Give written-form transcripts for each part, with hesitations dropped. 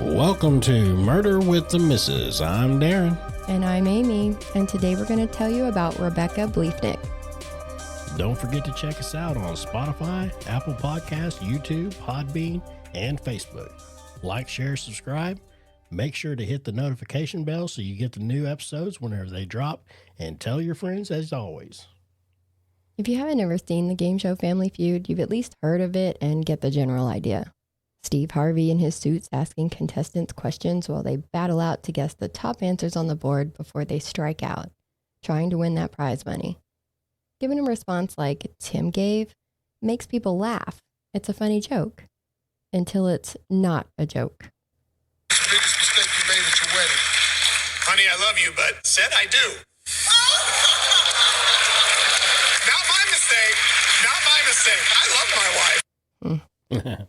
Welcome to Murder with the Missus. I'm Darren. And I'm Amy, and today we're going to tell you about Rebecca Bliefnick. Don't forget to check us out on Spotify, Apple Podcasts, YouTube, Podbean, and Facebook. Like, share, subscribe. Make sure to hit the notification bell so you get the new episodes whenever they drop, and tell your friends as always. If you haven't ever seen the game show Family Feud, you've at least heard of it and get the general idea. Steve Harvey in his suits asking contestants questions while they battle out to guess the top answers on the board before they strike out, trying to win that prize money. Giving a response like Tim gave makes people laugh. It's a funny joke. Until it's not a joke. What's the biggest mistake you made at your wedding? Honey, I love you, but said I do. Not my mistake. I love my wife.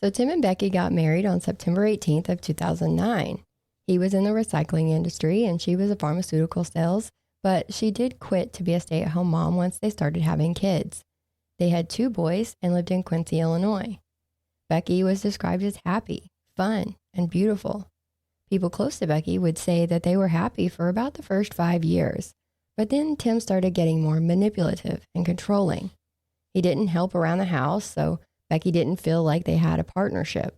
So Tim and Becky got married on September 18th of 2009. He was in the recycling industry and she was a pharmaceutical sales, but she did quit to be a stay-at-home mom once they started having kids. They had 2 boys and lived in Quincy, Illinois. Becky was described as happy, fun, and beautiful. People close to Becky would say that they were happy for about the first 5 years, but then Tim started getting more manipulative and controlling. He didn't help around the house, so Becky didn't feel like they had a partnership.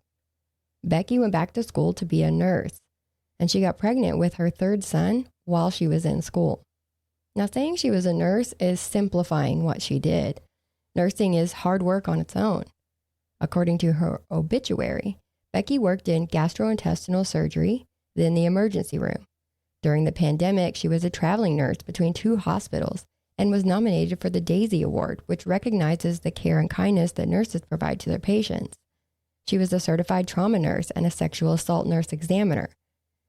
Becky went back to school to be a nurse, and she got pregnant with her 3rd son while she was in school. Now, saying she was a nurse is simplifying what she did. Nursing is hard work on its own. According to her obituary, Becky worked in gastrointestinal surgery, then the emergency room. During the pandemic, she was a traveling nurse between 2 hospitals and was nominated for the Daisy Award, which recognizes the care and kindness that nurses provide to their patients. She was a certified trauma nurse and a sexual assault nurse examiner,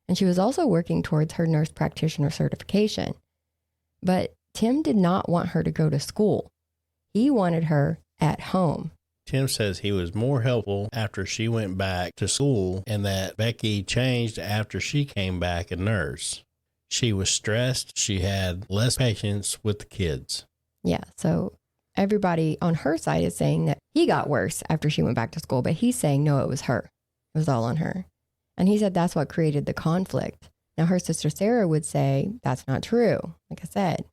and she was also working towards her nurse practitioner certification. But Tim did not want her to go to school. He wanted her at home. Tim says he was more helpful after she went back to school and that Becky changed after she came back a nurse. She was stressed. She had less patience with the kids. Yeah, so everybody on her side is saying that he got worse after she went back to school, but he's saying, no, it was her. It was all on her. And he said that's what created the conflict. Now, her sister Sarah would say that's not true. Like I said,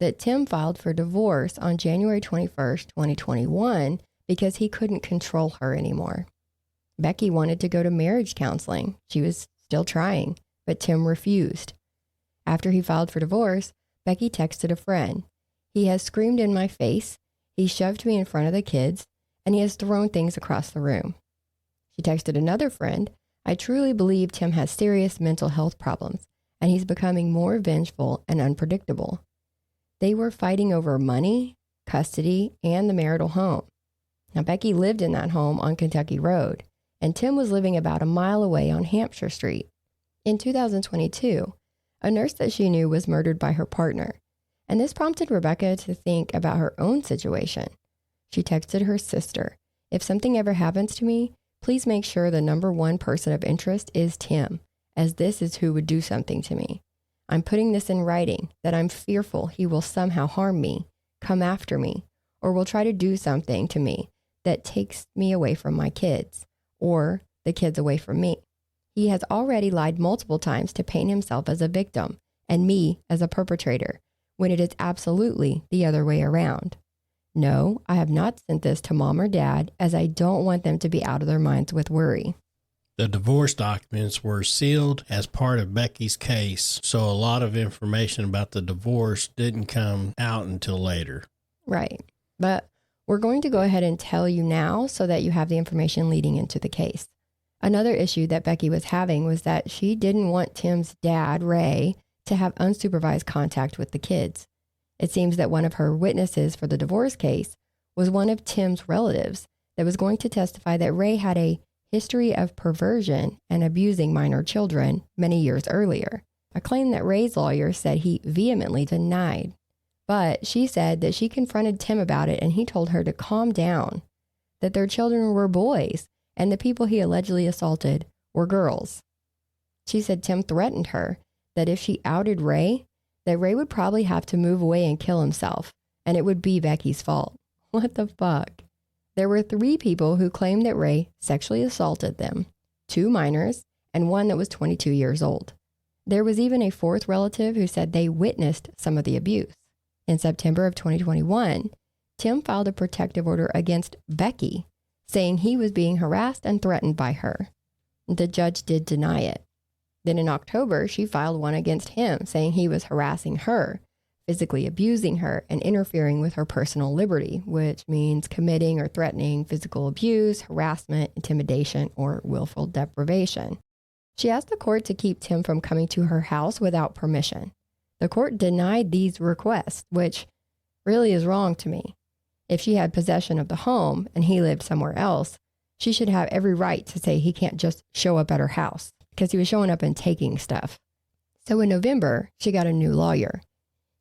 that Tim filed for divorce on January 21st, 2021, because he couldn't control her anymore. Becky wanted to go to marriage counseling. She was still trying, but Tim refused. After he filed for divorce, Becky texted a friend. He has screamed in my face, he shoved me in front of the kids, and he has thrown things across the room. She texted another friend, I truly believe Tim has serious mental health problems, and he's becoming more vengeful and unpredictable. They were fighting over money, custody, and the marital home. Now, Becky lived in that home on Kentucky Road, and Tim was living about a mile away on Hampshire Street. In 2022, a nurse that she knew was murdered by her partner, and this prompted Rebecca to think about her own situation. She texted her sister, if something ever happens to me, please make sure the number 1 person of interest is Tim, as this is who would do something to me. I'm putting this in writing, that I'm fearful he will somehow harm me, come after me, or will try to do something to me that takes me away from my kids, or the kids away from me. He has already lied multiple times to paint himself as a victim and me as a perpetrator, when it is absolutely the other way around. No, I have not sent this to mom or dad, as I don't want them to be out of their minds with worry. The divorce documents were sealed as part of Becky's case, so a lot of information about the divorce didn't come out until later. Right, but we're going to go ahead and tell you now so that you have the information leading into the case. Another issue that Becky was having was that she didn't want Tim's dad, Ray, to have unsupervised contact with the kids. It seems that one of her witnesses for the divorce case was one of Tim's relatives that was going to testify that Ray had a history of perversion and abusing minor children many years earlier, a claim that Ray's lawyer said he vehemently denied. But she said that she confronted Tim about it and he told her to calm down, that their children were boys and the people he allegedly assaulted were girls. She said Tim threatened her that if she outed Ray, that Ray would probably have to move away and kill himself, and it would be Becky's fault. What the fuck? There were 3 people who claimed that Ray sexually assaulted them. 2 minors, and one that was 22 years old. There was even a 4th relative who said they witnessed some of the abuse. In September of 2021, Tim filed a protective order against Becky, saying he was being harassed and threatened by her. The judge did deny it. Then in October, she filed one against him, saying he was harassing her, physically abusing her, and interfering with her personal liberty, which means committing or threatening physical abuse, harassment, intimidation, or willful deprivation. She asked the court to keep Tim from coming to her house without permission. The court denied these requests, which really is wrong to me. If she had possession of the home and he lived somewhere else, she should have every right to say he can't just show up at her house, because he was showing up and taking stuff. So in November, she got a new lawyer.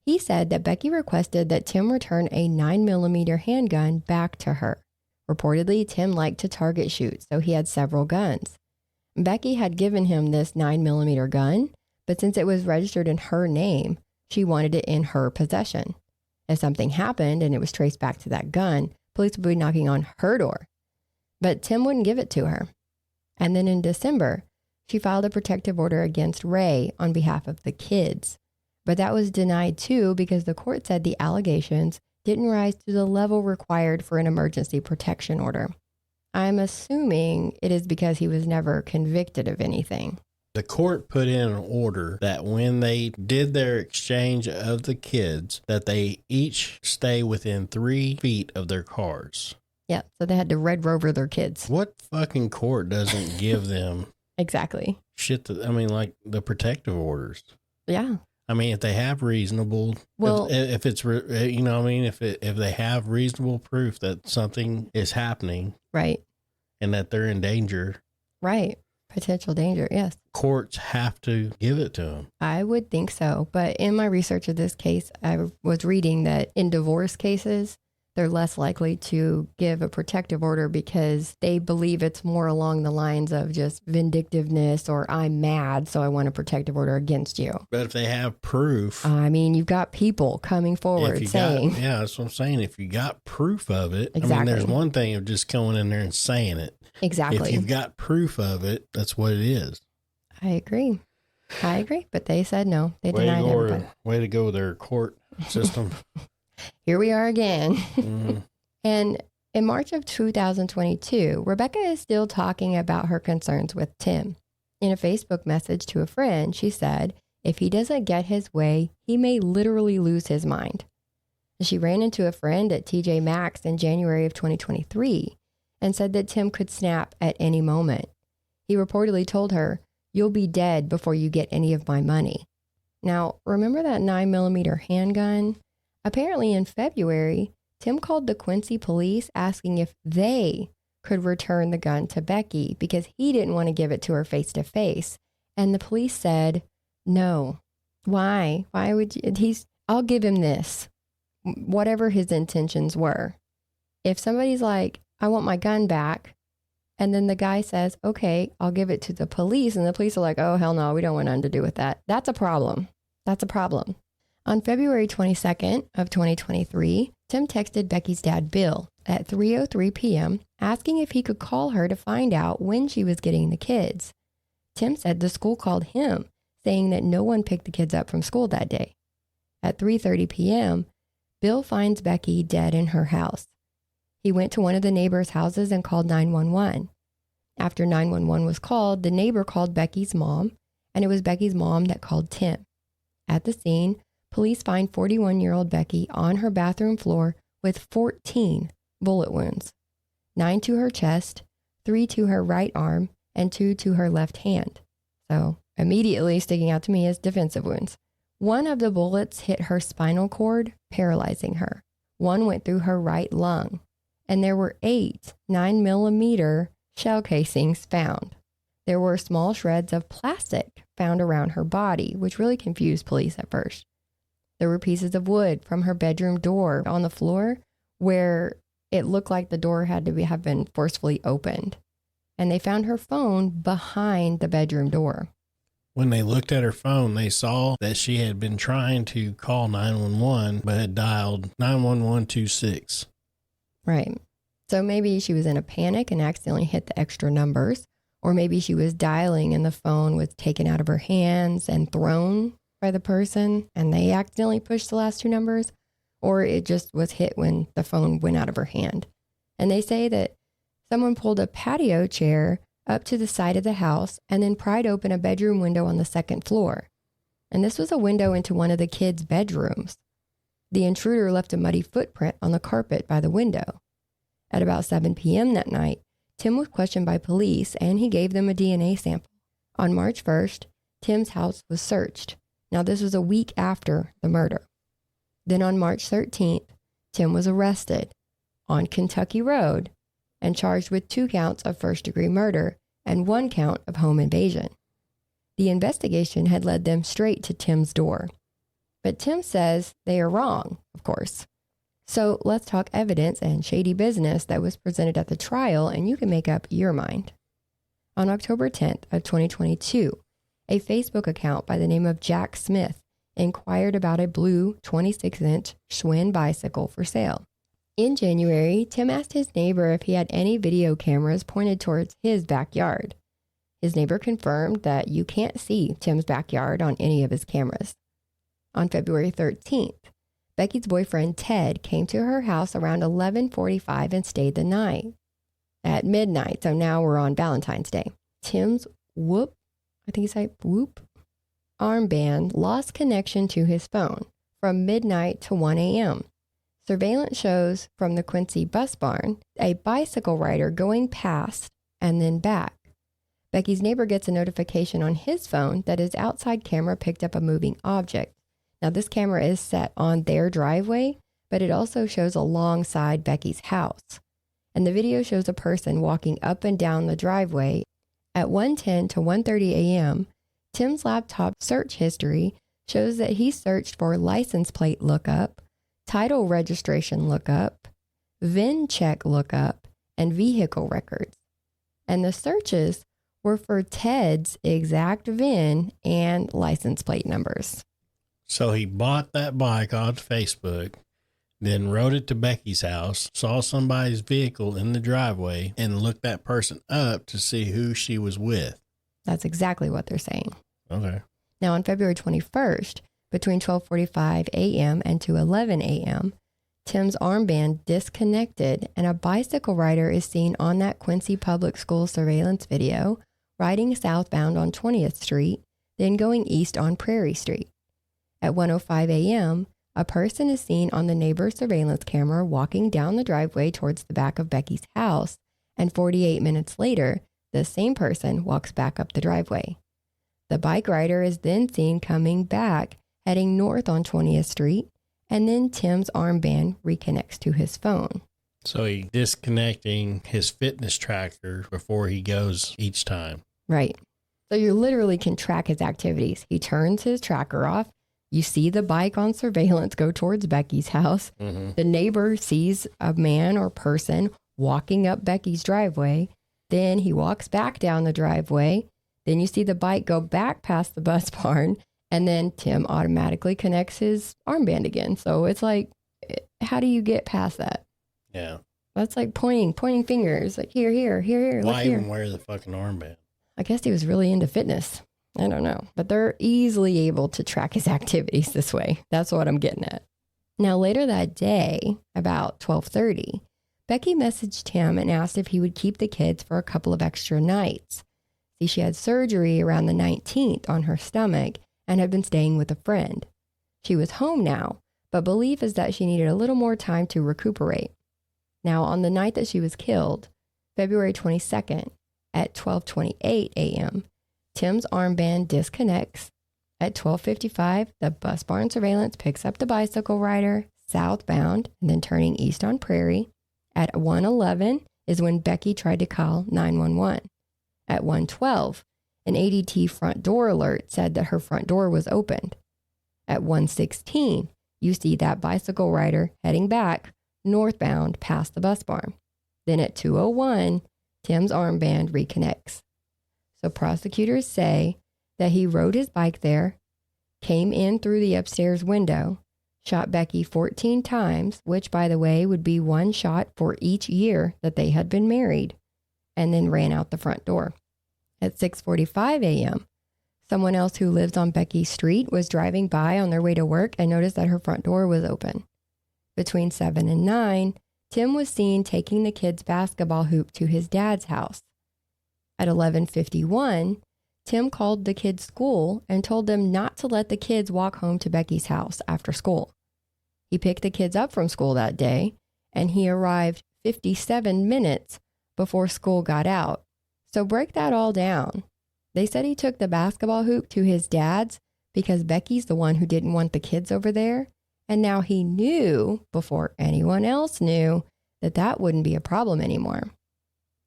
He said that Becky requested that Tim return a 9mm handgun back to her. Reportedly, Tim liked to target shoot, so he had several guns. Becky had given him this 9mm gun, but since it was registered in her name, she wanted it in her possession. If something happened and it was traced back to that gun, police would be knocking on her door. But Tim wouldn't give it to her. And then in December, she filed a protective order against Ray on behalf of the kids. But that was denied too because the court said the allegations didn't rise to the level required for an emergency protection order. I'm assuming it is because he was never convicted of anything. The court put in an order that when they did their exchange of the kids, that they each stay within 3 feet of their cars. Yeah, so they had to Red Rover their kids. What fucking court doesn't give them Exactly. shit that, like the protective orders? Yeah. I mean, if they have reasonable, Well, if it's, if they have reasonable proof that something is happening, right. and that they're in danger, Right. Potential danger. Yes. courts have to give it to them. I would think so. But in my research of this case, I was reading that in divorce cases, they're less likely to give a protective order because they believe it's more along the lines of just vindictiveness or I'm mad, so I want a protective order against you. But if they have proof, I mean, you've got people coming forward saying. yeah, that's what I'm saying. If you got proof of it, Exactly. I mean, there's one thing of just going in there and saying it. Exactly. If you've got proof of it, that's what it is. I agree. But they said no. They denied everybody. Way to go, their court system. Here we are again. Mm-hmm. And in March of 2022, Rebecca is still talking about her concerns with Tim. In a Facebook message to a friend, she said, if he doesn't get his way, he may literally lose his mind. She ran into a friend at TJ Maxx in January of 2023 and said that Tim could snap at any moment. He reportedly told her, "You'll be dead before you get any of my money." Now, remember that 9mm handgun? Apparently in February, Tim called the Quincy police asking if they could return the gun to Becky because he didn't want to give it to her face to face. And the police said, no. Why? Why would you? I'll give him this, whatever his intentions were. If somebody's like, I want my gun back, and then the guy says, okay, I'll give it to the police, and the police are like, oh, hell no, we don't want nothing to do with that. That's a problem. That's a problem. On February 22nd of 2023, Tim texted Becky's dad, Bill, at 3:03 p.m., asking if he could call her to find out when she was getting the kids. Tim said the school called him, saying that no one picked the kids up from school that day. At 3:30 p.m., Bill finds Becky dead in her house. He went to one of the neighbors' houses and called 911. After 911 was called, the neighbor called Becky's mom, and it was Becky's mom that called Tim. At the scene, police find 41-year-old Becky on her bathroom floor with 14 bullet wounds, 9 to her chest, 3 to her right arm, and 2 to her left hand. So immediately sticking out to me as defensive wounds. One of the bullets hit her spinal cord, paralyzing her. One went through her right lung, and there were 8 9mm shell casings found. There were small shreds of plastic found around her body, which really confused police at first. There were pieces of wood from her bedroom door on the floor where it looked like the door had to have been forcefully opened. And they found her phone behind the bedroom door. When they looked at her phone, they saw that she had been trying to call 911, but had dialed 91126. Right. So maybe she was in a panic and accidentally hit the extra numbers, Or maybe she was dialing and the phone was taken out of her hands and thrown by the person and they accidentally pushed the last two numbers. Or it just was hit when the phone went out of her hand. And they say that someone pulled a patio chair up to the side of the house and then pried open a bedroom window on the second floor. And this was a window into one of the kids' bedrooms. The intruder left a muddy footprint on the carpet by the window. At about 7 p.m. that night, Tim was questioned by police and he gave them a DNA sample. On March 1st, Tim's house was searched. Now, this was a week after the murder. Then on March 13th, Tim was arrested on Kentucky Road and charged with 2 counts of first-degree murder and 1 count of home invasion. The investigation had led them straight to Tim's door. But Tim says they are wrong, of course. So let's talk evidence and shady business that was presented at the trial, and you can make up your mind. On October 10th of 2022, a Facebook account by the name of Jack Smith inquired about a blue 26-inch Schwinn bicycle for sale. In January, Tim asked his neighbor if he had any video cameras pointed towards his backyard. His neighbor confirmed that you can't see Tim's backyard on any of his cameras. On February 13th, Becky's boyfriend Ted came to her house around 11:45 and stayed the night. At midnight, so now we're on Valentine's Day, Tim's whoop armband lost connection to his phone from midnight to 1 a.m. Surveillance shows from the Quincy bus barn a bicycle rider going past and then back. Becky's neighbor gets a notification on his phone that his outside camera picked up a moving object. Now, this camera is set on their driveway, but it also shows alongside Becky's house. And the video shows a person walking up and down the driveway. At 1:10 to 1:30 a.m., Tim's laptop search history shows that he searched for license plate lookup, title registration lookup, VIN check lookup, and vehicle records. And the searches were for Ted's exact VIN and license plate numbers. So he bought that bike on Facebook, then rode it to Becky's house, saw somebody's vehicle in the driveway, and looked that person up to see who she was with. That's exactly what they're saying. Okay. Now, on February 21st, between 12:45 a.m. and 2:11 a.m., Tim's armband disconnected, and a bicycle rider is seen on that Quincy Public School surveillance video, riding southbound on 20th Street, then going east on Prairie Street. At 1:05 a.m., a person is seen on the neighbor's surveillance camera walking down the driveway towards the back of Becky's house, and 48 minutes later, the same person walks back up the driveway. The bike rider is then seen coming back, heading north on 20th Street, and then Tim's armband reconnects to his phone. So he's disconnecting his fitness tracker before he goes each time. Right. So you literally can track his activities. He turns his tracker off. You see the bike on surveillance go towards Becky's house. Mm-hmm. The neighbor sees a man or person walking up Becky's driveway. Then he walks back down the driveway. Then you see the bike go back past the bus barn. And then Tim automatically connects his armband again. So it's like, how do you get past that? Yeah. That's like pointing fingers. Like, here. Why here. even wear the fucking armband? I guess he was really into fitness. I don't know. But they're easily able to track his activities this way. That's what I'm getting at. Now, later that day, about 12:30, Becky messaged him and asked if he would keep the kids for a couple of extra nights. See, she had surgery around the 19th on her stomach and had been staying with a friend. She was home now, but belief is that she needed a little more time to recuperate. Now, on the night that she was killed, February 22nd, at 12:28 a.m., Tim's armband disconnects. At 12:55, the bus barn surveillance picks up the bicycle rider southbound and then turning east on Prairie. At 1:11 is when Becky tried to call 911. At 1:12, an ADT front door alert said that her front door was opened. At 1:16, you see that bicycle rider heading back northbound past the bus barn. Then at 2:01, Tim's armband reconnects. So prosecutors say that he rode his bike there, came in through the upstairs window, shot Becky 14 times, which, by the way, would be one shot for each year that they had been married, and then ran out the front door. At 6:45 a.m., someone else who lives on Becky Street was driving by on their way to work and noticed that her front door was open. Between 7 and 9, Tim was seen taking the kids' basketball hoop to his dad's house. At 11:51, Tim called the kids' school and told them not to let the kids walk home to Becky's house after school. He picked the kids up from school that day, and he arrived 57 minutes before school got out. So break that all down. They said he took the basketball hoop to his dad's because Becky's the one who didn't want the kids over there. And now he knew, before anyone else knew, that that wouldn't be a problem anymore.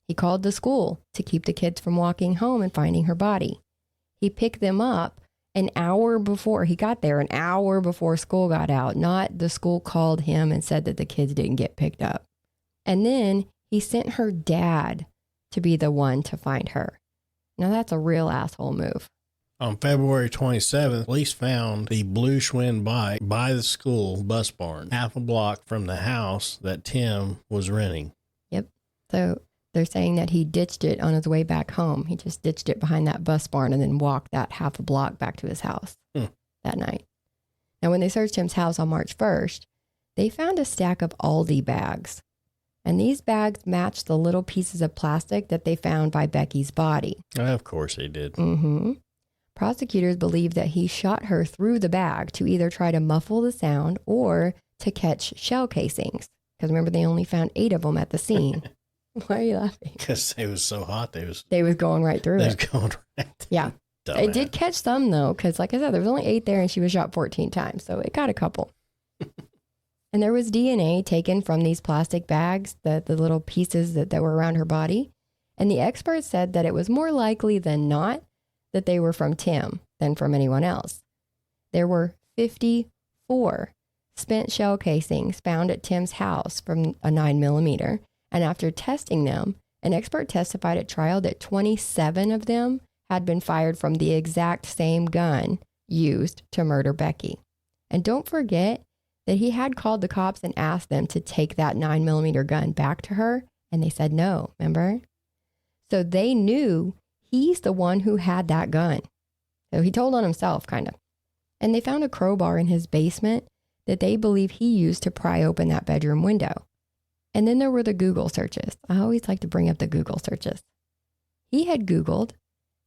He called the school to keep the kids from walking home and finding her body. He picked them up an hour before. He got there an hour before school got out, not the school called him and said that the kids didn't get picked up. And then he sent her dad to be the one to find her. Now that's a real asshole move. On February 27th, police found the blue Schwinn bike by the school bus barn, half a block from the house that Tim was renting. Yep. So they're saying that he ditched it on his way back home. He just ditched it behind that bus barn and then walked that half a block back to his house that night. Now, when they searched Tim's house on March 1st, they found a stack of Aldi bags. And these bags matched the little pieces of plastic that they found by Becky's body. Of course they did. Prosecutors believe that he shot her through the bag to either try to muffle the sound or to catch shell casings. Because remember, they only found 8 of them at the scene. Why are you laughing? Because it was so hot. They was going right through it. it. They was going right. Yeah. It did catch some, though, because like I said, there was only 8 there and she was shot 14 times. So it got a couple. And there was DNA taken from these plastic bags, the little pieces that were around her body. And the experts said that it was more likely than not that they were from Tim than from anyone else. There were 54 spent shell casings found at Tim's house from a 9mm. And after testing them, an expert testified at trial that 27 of them had been fired from the exact same gun used to murder Becky. And don't forget that he had called the cops and asked them to take that 9mm gun back to her, and they said no, remember? So they knew he's the one who had that gun. So he told on himself, kind of. And they found a crowbar in his basement that they believe he used to pry open that bedroom window. And then there were the Google searches. I always like to bring up the Google searches. He had Googled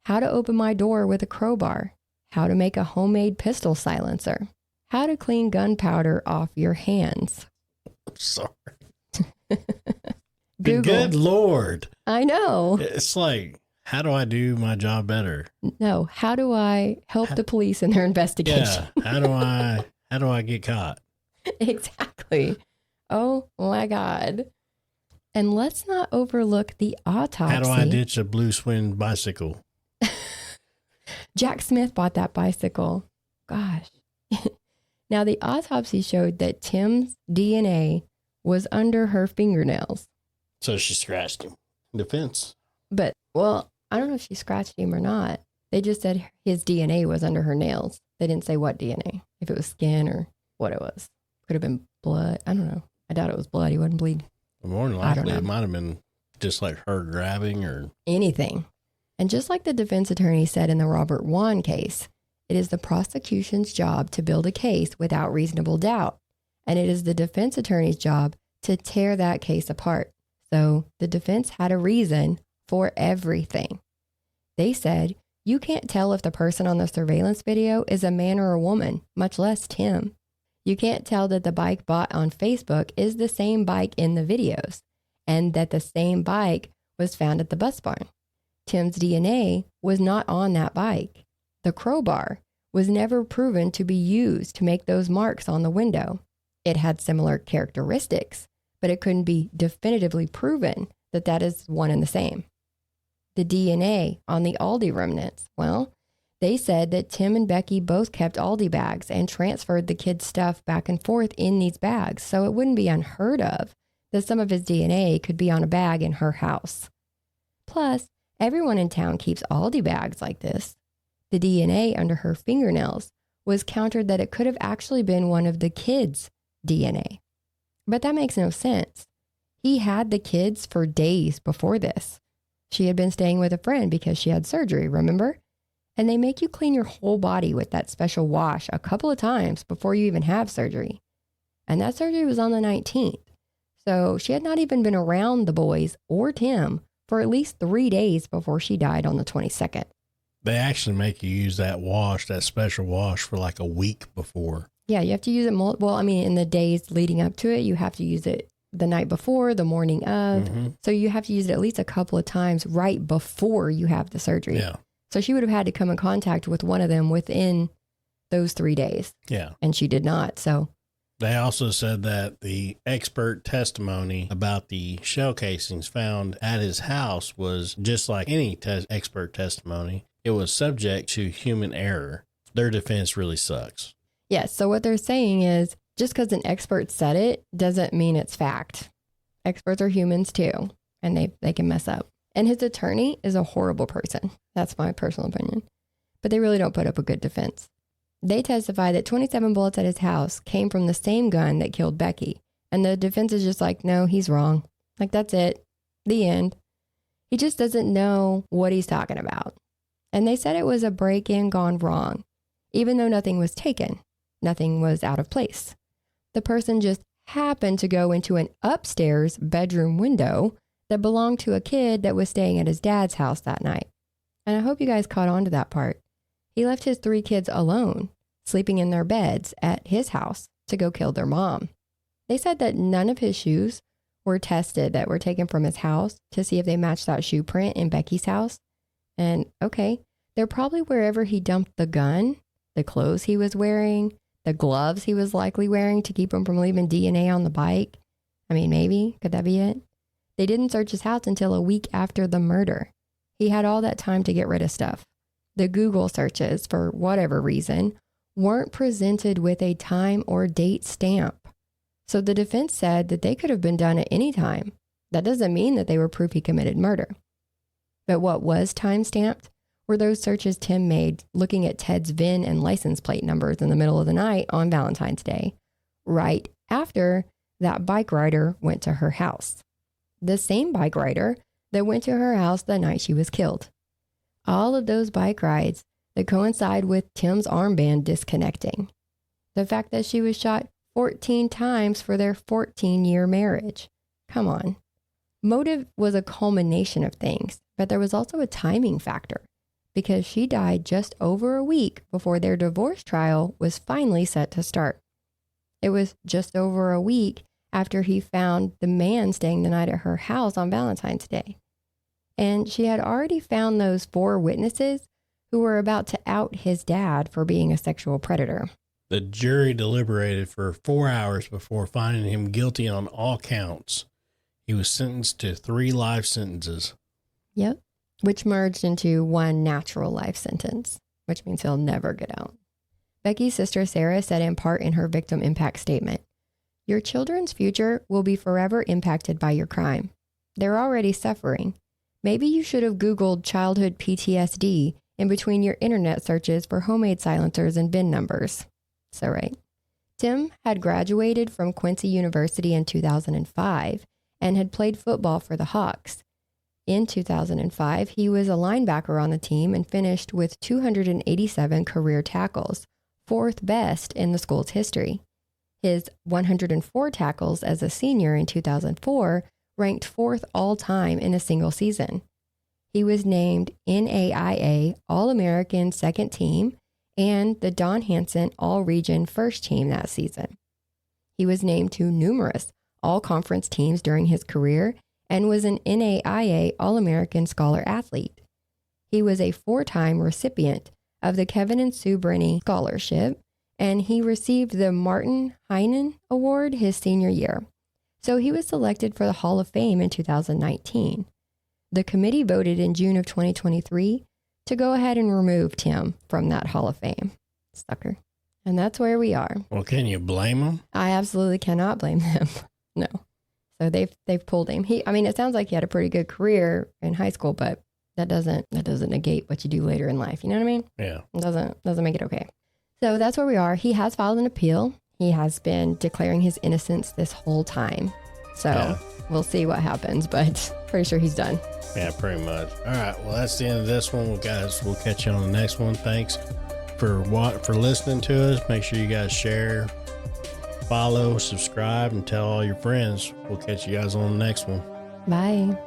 how to open my door with a crowbar, how to make a homemade pistol silencer, how to clean gunpowder off your hands. I'm sorry. Google. Good Lord. I know. It's like, how do I do my job better? No, how do I help the police in their investigation? Yeah, how do I get caught? Exactly. Oh my God. And let's not overlook the autopsy. How do I ditch a blue Schwinn bicycle? Jack Smith bought that bicycle. Gosh. Now, the autopsy showed that Tim's DNA was under her fingernails. So she scratched him. Defense. But, well, I don't know if she scratched him or not. They just said his DNA was under her nails. They didn't say what DNA, if it was skin or what it was. Could have been blood. I don't know. I doubt it was blood. He wouldn't bleed. More than likely, it might have been just like her grabbing or anything. And just like the defense attorney said in the Robert Wan case, it is the prosecution's job to build a case without reasonable doubt. And it is the defense attorney's job to tear that case apart. So the defense had a reason for everything. They said, you can't tell if the person on the surveillance video is a man or a woman, much less Tim. You can't tell that the bike bought on Facebook is the same bike in the videos and that the same bike was found at the bus barn. Tim's DNA was not on that bike. The crowbar was never proven to be used to make those marks on the window. It had similar characteristics, but it couldn't be definitively proven that that is one and the same. The DNA on the Aldi remnants, well, they said that Tim and Becky both kept Aldi bags and transferred the kids' stuff back and forth in these bags, so it wouldn't be unheard of that some of his DNA could be on a bag in her house. Plus, everyone in town keeps Aldi bags like this. The DNA under her fingernails was countered that it could have actually been one of the kids' DNA. But that makes no sense. He had the kids for days before this. She had been staying with a friend because she had surgery, remember? And they make you clean your whole body with that special wash a couple of times before you even have surgery. And that surgery was on the 19th. So she had not even been around the boys or Tim for at least 3 days before she died on the 22nd. They actually make you use that wash, that special wash, for like a week before. Yeah, you have to use it. In the days leading up to it, you have to use it the night before, the morning of. Mm-hmm. So you have to use it at least a couple of times right before you have the surgery. Yeah. So she would have had to come in contact with one of them within those 3 days. Yeah. And she did not. So they also said that the expert testimony about the shell casings found at his house was just like any expert testimony. It was subject to human error. Their defense really sucks. Yes. So what they're saying is just because an expert said it doesn't mean it's fact. Experts are humans too, and they can mess up. And his attorney is a horrible person. That's my personal opinion. But they really don't put up a good defense. They testify that 27 bullets at his house came from the same gun that killed Becky. And the defense is just like, no, he's wrong. Like, that's it. The end. He just doesn't know what he's talking about. And they said it was a break-in gone wrong, even though nothing was taken. Nothing was out of place. The person just happened to go into an upstairs bedroom window that belonged to a kid that was staying at his dad's house that night. And I hope you guys caught on to that part. He left his 3 kids alone, sleeping in their beds at his house to go kill their mom. They said that none of his shoes were tested that were taken from his house to see if they matched that shoe print in Becky's house. And okay, they're probably wherever he dumped the gun, the clothes he was wearing, the gloves he was likely wearing to keep him from leaving DNA on the bike. I mean, maybe. Could that be it? They didn't search his house until a week after the murder. He had all that time to get rid of stuff. The Google searches, for whatever reason, weren't presented with a time or date stamp. So the defense said that they could have been done at any time. That doesn't mean that they were proof he committed murder. But what was time stamped were those searches Tim made looking at Ted's VIN and license plate numbers in the middle of the night on Valentine's Day, right after that bike rider went to her house. The same bike rider that went to her house the night she was killed. All of those bike rides that coincide with Tim's armband disconnecting. The fact that she was shot 14 times for their 14-year marriage. Come on. Motive was a culmination of things, but there was also a timing factor because she died just over a week before their divorce trial was finally set to start. It was just over a week after he found the man staying the night at her house on Valentine's Day. And she had already found those 4 witnesses who were about to out his dad for being a sexual predator. The jury deliberated for 4 hours before finding him guilty on all counts. He was sentenced to 3 life sentences. Yep. Which merged into 1 natural life sentence, which means he'll never get out. Becky's sister Sarah said in part in her victim impact statement, "Your children's future will be forever impacted by your crime. They're already suffering. Maybe you should have Googled childhood PTSD in between your internet searches for homemade silencers and VIN numbers." So right. Tim had graduated from Quincy University in 2005 and had played football for the Hawks. In 2005, he was a linebacker on the team and finished with 287 career tackles, 4th best in the school's history. His 104 tackles as a senior in 2004 ranked 4th all-time in a single season. He was named NAIA All-American Second Team and the Don Hansen All-Region First Team that season. He was named to numerous all-conference teams during his career and was an NAIA All-American Scholar Athlete. He was a 4-time recipient of the Kevin and Sue Brenny Scholarship, and he received the Martin Heinen Award his senior year. So he was selected for the Hall of Fame in 2019. The committee voted in June of 2023 to go ahead and remove Tim from that Hall of Fame. Sucker. And that's where we are. Well, can you blame him? I absolutely cannot blame them. No. So they've pulled him. It sounds like he had a pretty good career in high school, but that doesn't negate what you do later in life. You know what I mean? Yeah. It doesn't make it okay. So that's where we are. He has filed an appeal. He has been declaring his innocence this whole time. So we'll see what happens, but pretty sure he's done. Yeah, pretty much. All right. Well, that's the end of this one. Well, guys, we'll catch you on the next one. Thanks for listening to us. Make sure you guys share, follow, subscribe, and tell all your friends. We'll catch you guys on the next one. Bye.